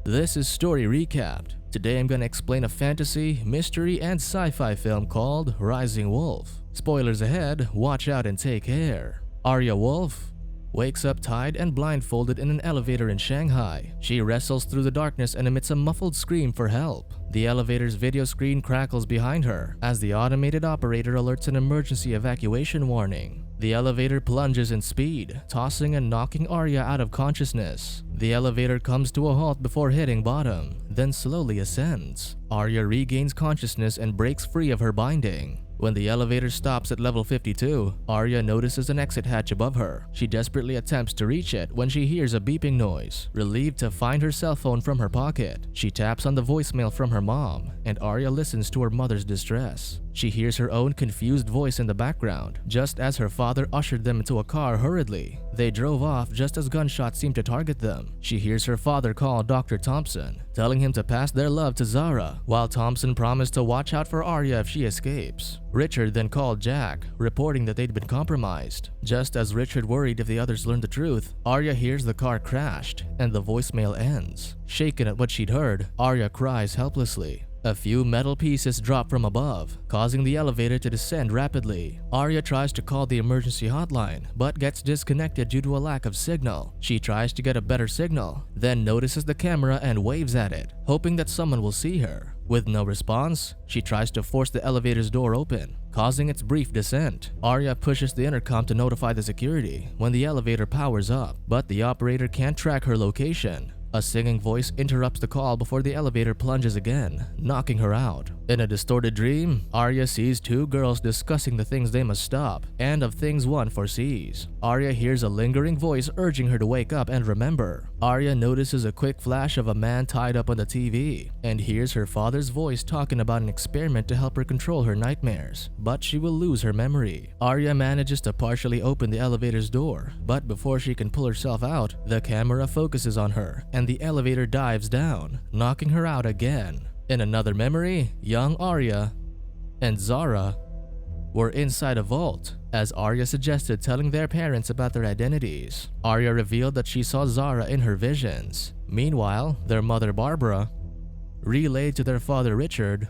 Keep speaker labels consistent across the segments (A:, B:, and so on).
A: This is Story Recapped. Today I'm gonna explain a fantasy, mystery, and sci-fi film called Rising Wolf. Spoilers ahead, watch out and take care. Aria Wolf wakes up tied and blindfolded in an elevator in Shanghai. She wrestles through the darkness and emits a muffled scream for help. The elevator's video screen crackles behind her as the automated operator alerts an emergency evacuation warning. The elevator plunges in speed, tossing and knocking Aria out of consciousness. The elevator comes to a halt before hitting bottom, then slowly ascends. Aria regains consciousness and breaks free of her binding. When the elevator stops at level 52, Aria notices an exit hatch above her. She desperately attempts to reach it when she hears a beeping noise. Relieved to find her cell phone from her pocket, she taps on the voicemail from her mom, and Aria listens to her mother's distress. She hears her own confused voice in the background, just as her father ushered them into a car hurriedly. They drove off just as gunshots seemed to target them. She hears her father call Dr. Thompson, telling him to pass their love to Zara, while Thompson promised to watch out for Aria if she escapes. Richard then called Jack, reporting that they'd been compromised. Just as Richard worried if the others learned the truth, Aria hears the car crashed, and the voicemail ends. Shaken at what she'd heard, Aria cries helplessly. A few metal pieces drop from above, causing the elevator to descend rapidly. Aria tries to call the emergency hotline, but gets disconnected due to a lack of signal. She tries to get a better signal, then notices the camera and waves at it, hoping that someone will see her. With no response, she tries to force the elevator's door open, causing its brief descent. Aria pushes the intercom to notify the security when the elevator powers up, but the operator can't track her location. A singing voice interrupts the call before the elevator plunges again, knocking her out. In a distorted dream, Aria sees two girls discussing the things they must stop, and of things one foresees. Aria hears a lingering voice urging her to wake up and remember. Aria notices a quick flash of a man tied up on the TV, and hears her father's voice talking about an experiment to help her control her nightmares, but she will lose her memory. Aria manages to partially open the elevator's door, but before she can pull herself out, the camera focuses on her, and the elevator dives down, knocking her out again. In another memory, young Aria and Zara were inside a vault, as Aria suggested telling their parents about their identities. Aria revealed that she saw Zara in her visions. Meanwhile, their mother Barbara relayed to their father Richard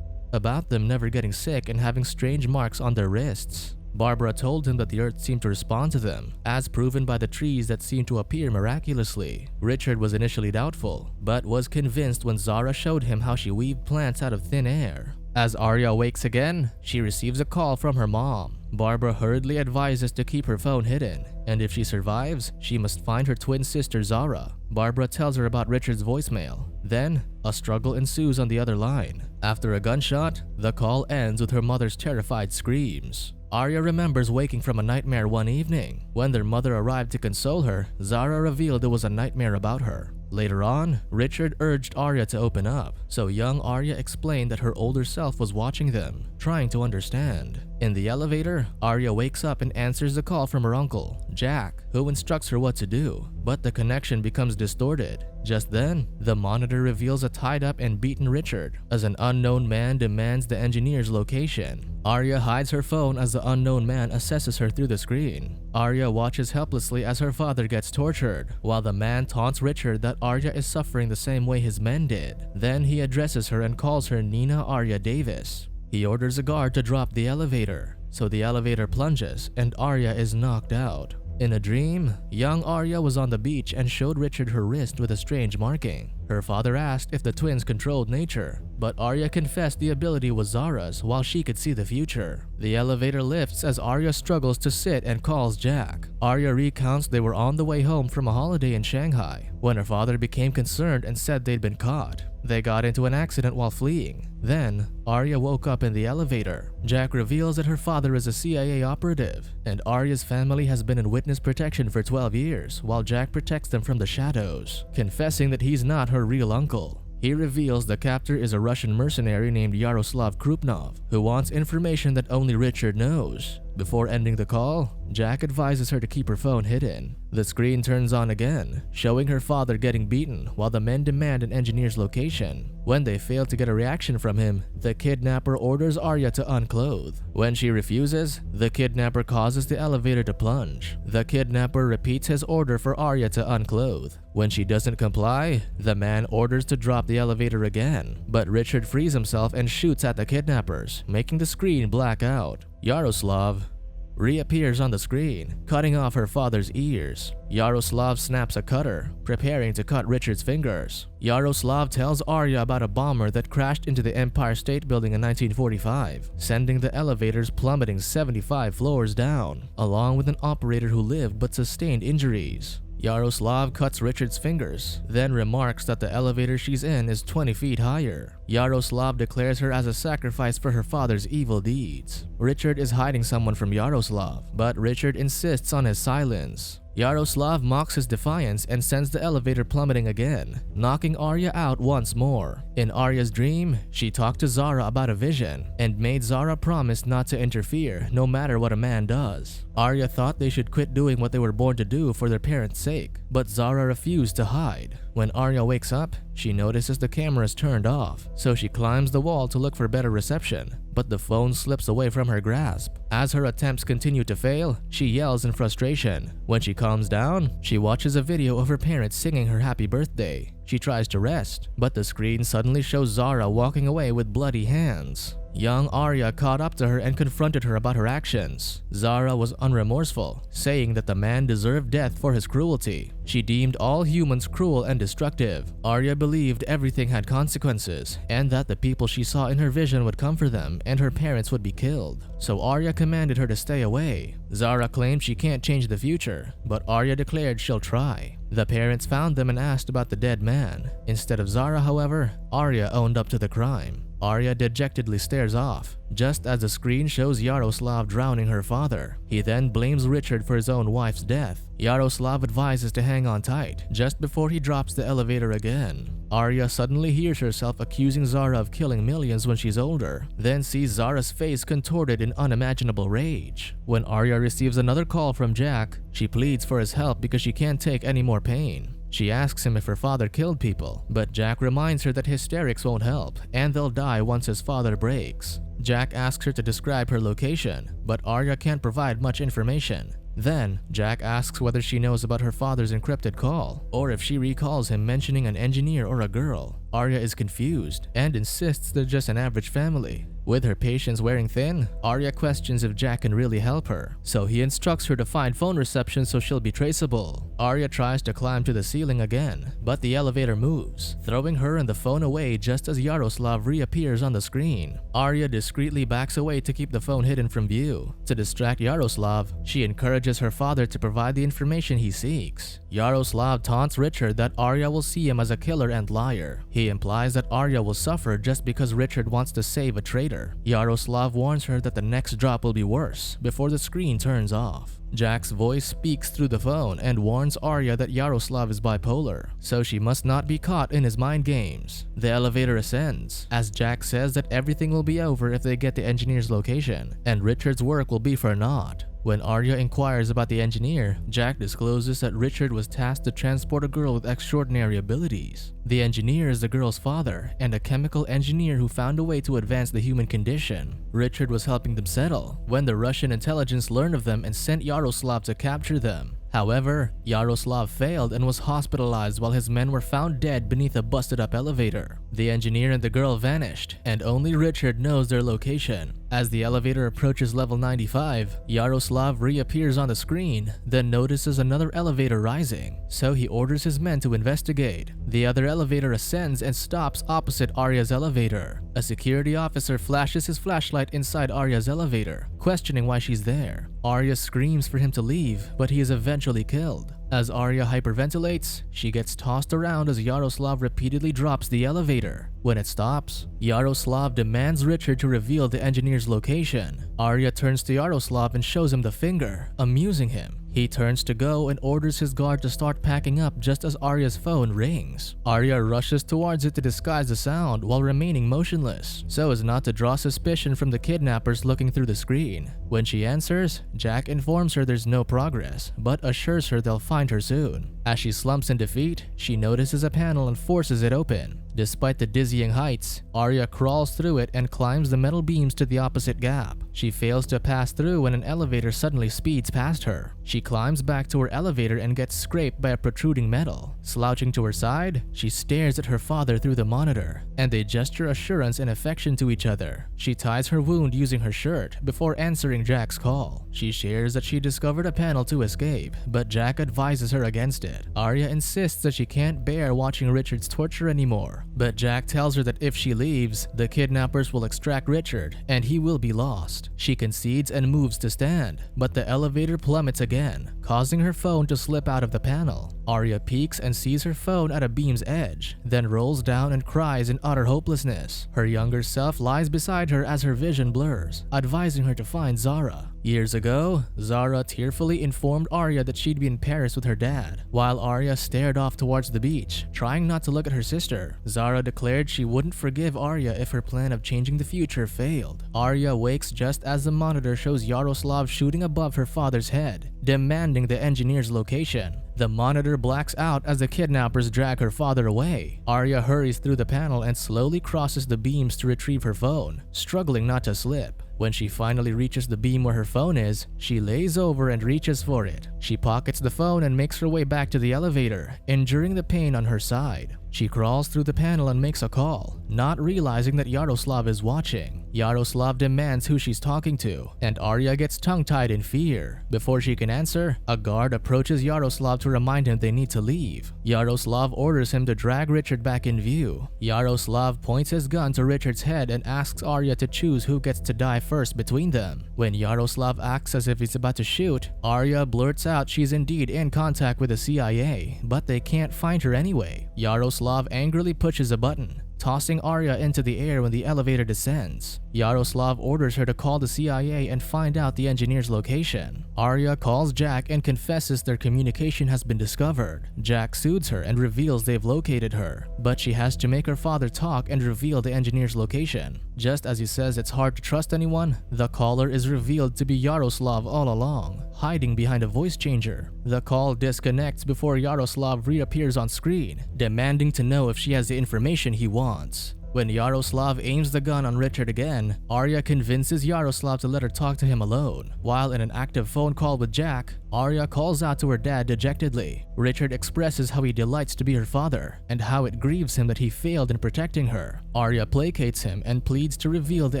A: about them never getting sick and having strange marks on their wrists. Barbara told him that the earth seemed to respond to them, as proven by the trees that seemed to appear miraculously. Richard was initially doubtful, but was convinced when Zara showed him how she weaved plants out of thin air. As Aria awakes again, she receives a call from her mom. Barbara hurriedly advises to keep her phone hidden, and if she survives, she must find her twin sister Zara. Barbara tells her about Richard's voicemail. Then, a struggle ensues on the other line. After a gunshot, the call ends with her mother's terrified screams. Aria remembers waking from a nightmare one evening. When their mother arrived to console her, Zara revealed it was a nightmare about her. Later on, Richard urged Aria to open up, so young Aria explained that her older self was watching them, trying to understand. In the elevator, Aria wakes up and answers the call from her uncle, Jack, who instructs her what to do, but the connection becomes distorted. Just then, the monitor reveals a tied-up and beaten Richard, as an unknown man demands the engineer's location. Aria hides her phone as the unknown man assesses her through the screen. Aria watches helplessly as her father gets tortured, while the man taunts Richard that Aria is suffering the same way his men did. Then he addresses her and calls her Nina Aria Davis. He orders a guard to drop the elevator, so the elevator plunges and Aria is knocked out. In a dream, young Aria was on the beach and showed Richard her wrist with a strange marking. Her father asked if the twins controlled nature, but Aria confessed the ability was Zara's while she could see the future. The elevator lifts as Aria struggles to sit and calls Jack. Aria recounts they were on the way home from a holiday in Shanghai when her father became concerned and said they'd been caught. They got into an accident while fleeing. Then, Aria woke up in the elevator. Jack reveals that her father is a CIA operative, and Aria's family has been in witness protection for 12 years, while Jack protects them from the shadows, confessing that he's not her real uncle. He reveals the captor is a Russian mercenary named Yaroslav Krupnov, who wants information that only Richard knows. Before ending the call, Jack advises her to keep her phone hidden. The screen turns on again, showing her father getting beaten while the men demand an engineer's location. When they fail to get a reaction from him, the kidnapper orders Aria to unclothe. When she refuses, the kidnapper causes the elevator to plunge. The kidnapper repeats his order for Aria to unclothe. When she doesn't comply, the man orders to drop the elevator again, but Richard frees himself and shoots at the kidnappers, making the screen black out. Yaroslav reappears on the screen, cutting off her father's ears. Yaroslav snaps a cutter, preparing to cut Richard's fingers. Yaroslav tells Aria about a bomber that crashed into the Empire State Building in 1945, sending the elevators plummeting 75 floors down, along with an operator who lived but sustained injuries. Yaroslav cuts Richard's fingers, then remarks that the elevator she's in is 20 feet higher. Yaroslav declares her as a sacrifice for her father's evil deeds. Richard is hiding someone from Yaroslav, but Richard insists on his silence. Yaroslav mocks his defiance and sends the elevator plummeting again, knocking Aria out once more. In Aria's dream, she talked to Zara about a vision and made Zara promise not to interfere no matter what a man does. Aria thought they should quit doing what they were born to do for their parents' sake, but Zara refused to hide. When Aria wakes up, she notices the camera is turned off, so she climbs the wall to look for better reception, but the phone slips away from her grasp. As her attempts continue to fail, she yells in frustration. When she calms down, she watches a video of her parents singing her happy birthday. She tries to rest, but the screen suddenly shows Zara walking away with bloody hands. Young Aria caught up to her and confronted her about her actions. Zara was unremorseful, saying that the man deserved death for his cruelty. She deemed all humans cruel and destructive. Aria believed everything had consequences, and that the people she saw in her vision would come for them and her parents would be killed. So Aria commanded her to stay away. Zara claimed she can't change the future, but Aria declared she'll try. The parents found them and asked about the dead man. Instead of Zara, however, Aria owned up to the crime. Aria dejectedly stares off, just as the screen shows Yaroslav drowning her father. He then blames Richard for his own wife's death. Yaroslav advises to hang on tight, just before he drops the elevator again. Aria suddenly hears herself accusing Zara of killing millions when she's older, then sees Zara's face contorted in unimaginable rage. When Aria receives another call from Jack, she pleads for his help because she can't take any more pain. She asks him if her father killed people, but Jack reminds her that hysterics won't help, and they'll die once his father breaks. Jack asks her to describe her location, but Aria can't provide much information. Then, Jack asks whether she knows about her father's encrypted call, or if she recalls him mentioning an engineer or a girl. Aria is confused and insists they're just an average family. With her patience wearing thin, Aria questions if Jack can really help her, so he instructs her to find phone reception so she'll be traceable. Aria tries to climb to the ceiling again, but the elevator moves, throwing her and the phone away just as Yaroslav reappears on the screen. Aria discreetly backs away to keep the phone hidden from view. To distract Yaroslav, she encourages her father to provide the information he seeks. Yaroslav taunts Richard that Aria will see him as a killer and liar. He implies that Aria will suffer just because Richard wants to save a traitor. Yaroslav warns her that the next drop will be worse before the screen turns off. Jack's voice speaks through the phone and warns Aria that Yaroslav is bipolar, so she must not be caught in his mind games. The elevator ascends, as Jack says that everything will be over if they get the engineer's location, and Richard's work will be for naught. When Aria inquires about the engineer, Jack discloses that Richard was tasked to transport a girl with extraordinary abilities. The engineer is the girl's father and a chemical engineer who found a way to advance the human condition. Richard was helping them settle when the Russian intelligence learned of them and sent Yaroslav to capture them. However, Yaroslav failed and was hospitalized while his men were found dead beneath a busted-up elevator. The engineer and the girl vanished, and only Richard knows their location. As the elevator approaches level 95, Yaroslav reappears on the screen, then notices another elevator rising, so he orders his men to investigate. The other elevator ascends and stops opposite Aria's elevator. A security officer flashes his flashlight inside Aria's elevator, questioning why she's there. Aria screams for him to leave, but he is eventually killed. As Aria hyperventilates, she gets tossed around as Yaroslav repeatedly drops the elevator. When it stops, Yaroslav demands Richard to reveal the engineer's location. Aria turns to Yaroslav and shows him the finger, amusing him. He turns to go and orders his guard to start packing up just as Aria's phone rings. Aria rushes towards it to disguise the sound while remaining motionless, so as not to draw suspicion from the kidnappers looking through the screen. When she answers, Jack informs her there's no progress, but assures her they'll find her soon. As she slumps in defeat, she notices a panel and forces it open. Despite the dizzying heights, Aria crawls through it and climbs the metal beams to the opposite gap. She fails to pass through when an elevator suddenly speeds past her. She climbs back to her elevator and gets scraped by a protruding metal. Slouching to her side, she stares at her father through the monitor, and they gesture assurance and affection to each other. She ties her wound using her shirt before answering Jack's call. She shares that she discovered a panel to escape, but Jack advises her against it. Aria insists that she can't bear watching Richard's torture anymore, but Jack tells her that if she leaves, the kidnappers will extract Richard and he will be lost. She concedes and moves to stand, but the elevator plummets again, causing her phone to slip out of the panel. Aria peeks and sees her phone at a beam's edge, then rolls down and cries in utter hopelessness. Her younger self lies beside her as her vision blurs, advising her to find Zara. Years ago, Zara tearfully informed Aria that she'd be in Paris with her dad, while Aria stared off towards the beach, trying not to look at her sister. Zara declared she wouldn't forgive Aria if her plan of changing the future failed. Aria wakes just as the monitor shows Yaroslav shooting above her father's head, demanding the engineer's location. The monitor blacks out as the kidnappers drag her father away. Aria hurries through the panel and slowly crosses the beams to retrieve her phone, struggling not to slip. When she finally reaches the beam where her phone is, she lays over and reaches for it. She pockets the phone and makes her way back to the elevator, enduring the pain on her side. She crawls through the panel and makes a call, not realizing that Yaroslav is watching. Yaroslav demands who she's talking to, and Aria gets tongue-tied in fear. Before she can answer, a guard approaches Yaroslav to remind him they need to leave. Yaroslav orders him to drag Richard back in view. Yaroslav points his gun to Richard's head and asks Aria to choose who gets to die first between them. When Yaroslav acts as if he's about to shoot, Aria blurts out she's indeed in contact with the CIA, but they can't find her anyway. Yaroslav angrily pushes a button, tossing Aria into the air when the elevator descends. Yaroslav orders her to call the CIA and find out the engineer's location. Aria calls Jack and confesses their communication has been discovered. Jack soothes her and reveals they've located her, but she has to make her father talk and reveal the engineer's location. Just as he says it's hard to trust anyone, the caller is revealed to be Yaroslav all along, hiding behind a voice changer. The call disconnects before Yaroslav reappears on screen, demanding to know if she has the information he wants. When Yaroslav aims the gun on Richard again, Aria convinces Yaroslav to let her talk to him alone. While in an active phone call with Jack, Aria calls out to her dad dejectedly. Richard expresses how he delights to be her father, and how it grieves him that he failed in protecting her. Aria placates him and pleads to reveal the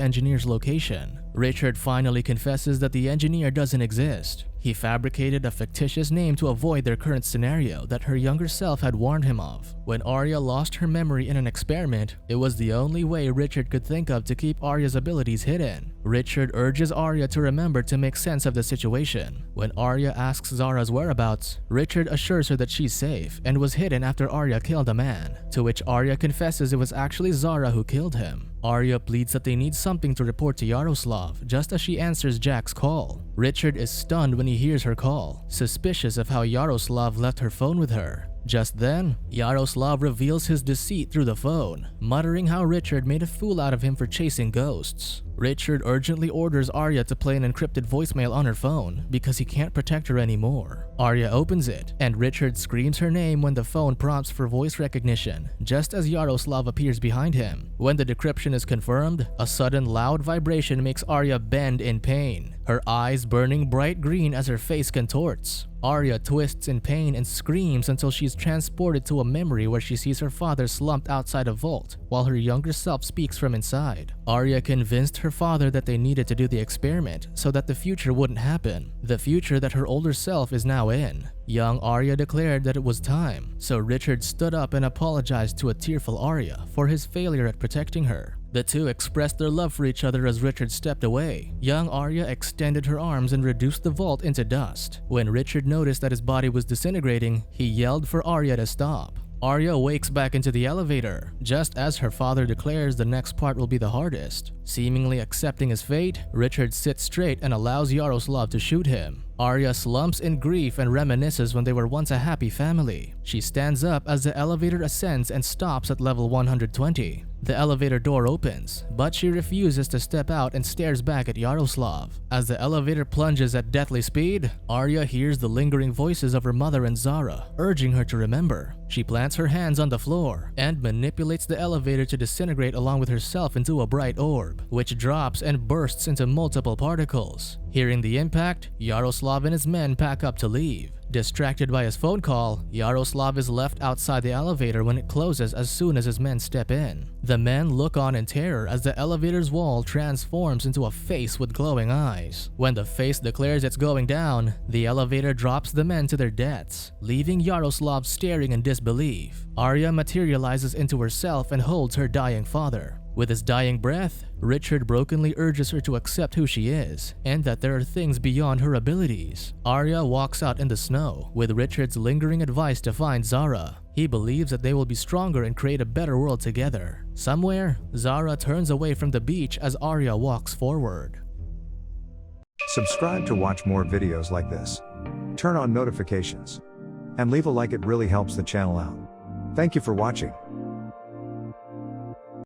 A: engineer's location. Richard finally confesses that the engineer doesn't exist. He fabricated a fictitious name to avoid their current scenario that her younger self had warned him of. When Aria lost her memory in an experiment, it was the only way Richard could think of to keep Aria's abilities hidden. Richard urges Aria to remember to make sense of the situation. When Aria asks Zara's whereabouts, Richard assures her that she's safe and was hidden after Aria killed a man, to which Aria confesses it was actually Zara who killed him. Aria pleads that they need something to report to Yaroslav just as she answers Jack's call. Richard is stunned when he hears her call, suspicious of how Yaroslav left her phone with her. Just then, Yaroslav reveals his deceit through the phone, muttering how Richard made a fool out of him for chasing ghosts. Richard urgently orders Aria to play an encrypted voicemail on her phone because he can't protect her anymore. Aria opens it, and Richard screams her name when the phone prompts for voice recognition, just as Yaroslav appears behind him. When the decryption is confirmed, a sudden loud vibration makes Aria bend in pain, her eyes burning bright green as her face contorts. Aria twists in pain and screams until she's transported to a memory where she sees her father slumped outside a vault while her younger self speaks from inside. Aria convinced her father that they needed to do the experiment so that the future wouldn't happen, the future that her older self is now in. Young Aria declared that it was time, so Richard stood up and apologized to a tearful Aria for his failure at protecting her. The two expressed their love for each other as Richard stepped away. Young Aria extended her arms and reduced the vault into dust. When Richard noticed that his body was disintegrating, he yelled for Aria to stop. Aria wakes back into the elevator, just as her father declares the next part will be the hardest. Seemingly accepting his fate, Richard sits straight and allows Yaroslav to shoot him. Aria slumps in grief and reminisces when they were once a happy family. She stands up as the elevator ascends and stops at level 120. The elevator door opens, but she refuses to step out and stares back at Yaroslav. As the elevator plunges at deathly speed, Aria hears the lingering voices of her mother and Zara, urging her to remember. She plants her hands on the floor and manipulates the elevator to disintegrate along with herself into a bright orb, which drops and bursts into multiple particles. Hearing the impact, Yaroslav and his men pack up to leave. Distracted by his phone call, Yaroslav is left outside the elevator when it closes as soon as his men step in. The men look on in terror as the elevator's wall transforms into a face with glowing eyes. When the face declares it's going down, the elevator drops the men to their deaths, leaving Yaroslav staring in disbelief. Aria materializes into herself and holds her dying father. With his dying breath, Richard brokenly urges her to accept who she is, and that there are things beyond her abilities. Aria walks out in the snow, with Richard's lingering advice to find Zara. He believes that they will be stronger and create a better world together. Somewhere, Zara turns away from the beach as Aria walks forward.
B: Subscribe to watch more videos like this. Turn on notifications. And leave a like, it really helps the channel out. Thank you for watching.